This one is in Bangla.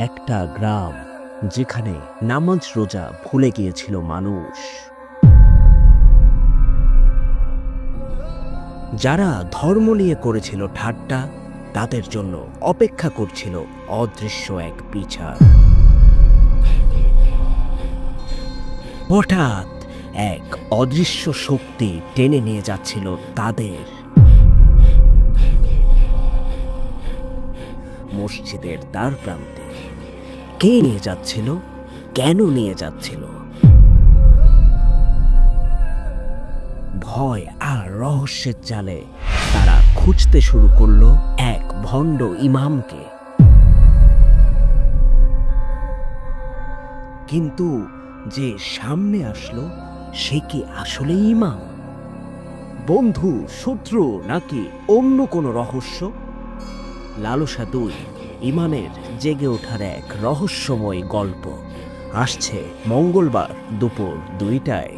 একটা গ্রাম যেখানে নামাজ রোজা ভুলে গিয়েছিল মানুষ। যারা ধর্ম নিয়ে করেছিল ঠাট্টা, তাদের জন্য অপেক্ষা করছিল অদৃশ্য এক বিচার। হঠাৎ এক অদৃশ্য শক্তি টেনে নিয়ে যাচ্ছিল তাদের। মসজিদের দ্বার প্রান্তে কে নিয়ে যাচ্ছিল, কেন নিয়ে যাচ্ছিল? ভয় আর রহস্যের জালে তারা খুঁজতে শুরু করলো এক ভণ্ড ইমামকে। কিন্তু যে সামনে আসলো সে কি আসলে ইমাম, বন্ধু, শত্রু, নাকি অন্য কোনো রহস্য? লালসা 2 ইমানের জেগে ওঠার এক রহস্যময় গল্প আসছে মঙ্গলবার দুপুর 2টায়।